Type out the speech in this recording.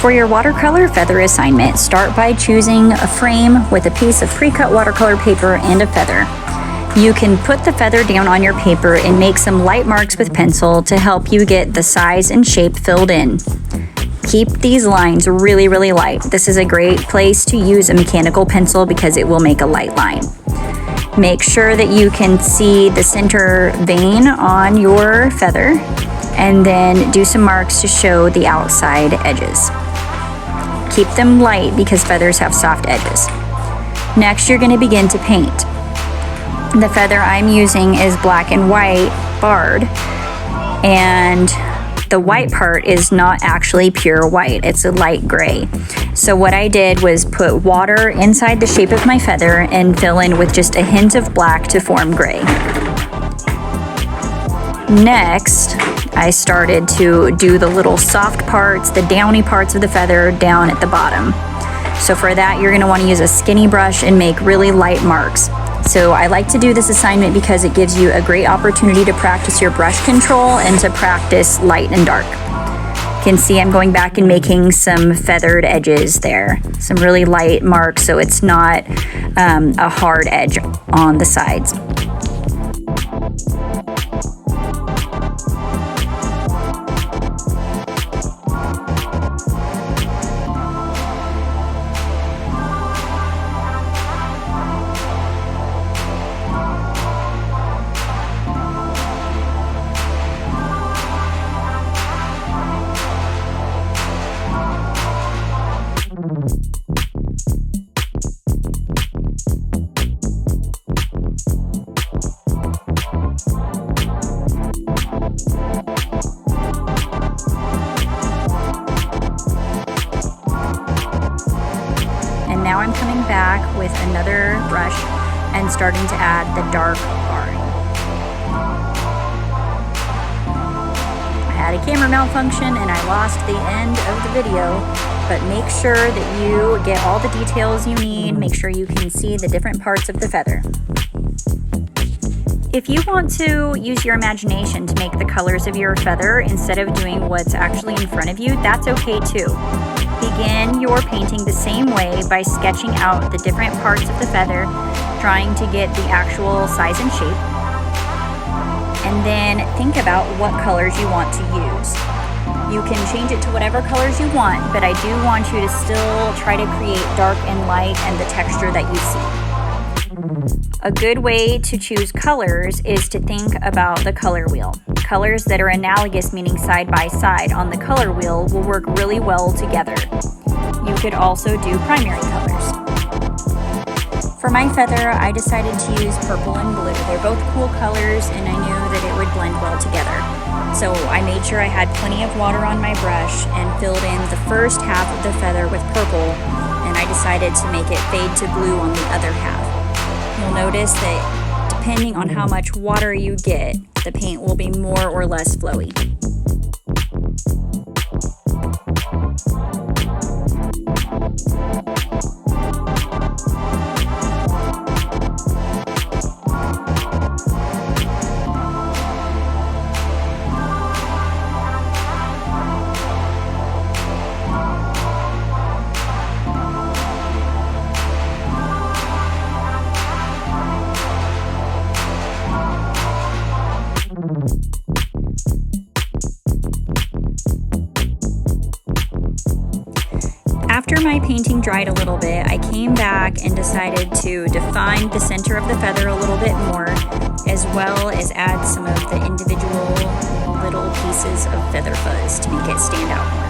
For your watercolor feather assignment, start by choosing a frame with a piece of pre-cut watercolor paper and a feather. You can put the feather down on your paper and make some light marks with pencil to help you get the size and shape filled in. Keep these lines really, really light. This is a great place to use a mechanical pencil because it will make a light line. Make sure that you can see the center vein on your feather, and then do some marks to show the outside edges. Keep them light because feathers have soft edges. Next, you're going to begin to paint. The feather I'm using is black and white barred, and the white part is not actually pure white, it's a light gray. So what I did was put water inside the shape of my feather and fill in with just a hint of black to form gray. Next, I started to do the little soft parts, the downy parts of the feather down at the bottom. So for that, you're going to want to use a skinny brush and make really light marks. So I like to do this assignment because it gives you a great opportunity to practice your brush control and to practice light and dark. You can see I'm going back and making some feathered edges there, some really light marks so it's not a hard edge on the sides. And now I'm coming back with another brush and starting to add the dark barring. I had a camera malfunction and I lost the end of the video, but make sure that you get all the details you need. Make sure you can see the different parts of the feather. If you want to use your imagination to make the colors of your feather instead of doing what's actually in front of you, that's okay too. Begin your painting the same way by sketching out the different parts of the feather, trying to get the actual size and shape, and then think about what colors you want to use. You can change it to whatever colors you want, but I do want you to still try to create dark and light and the texture that you see. A good way to choose colors is to think about the color wheel. Colors that are analogous, meaning side by side, on the color wheel will work really well together. You could also do primary colors. For my feather, I decided to use purple and blue. They're both cool colors and I knew that it would blend well together. So I made sure I had plenty of water on my brush and filled in the first half of the feather with purple, and I decided to make it fade to blue on the other half. You'll notice that depending on how much water you get, the paint will be more or less flowy. After my painting dried a little bit, I came back and decided to define the center of the feather a little bit more, as well as add some of the individual little pieces of feather fuzz to make it stand out more.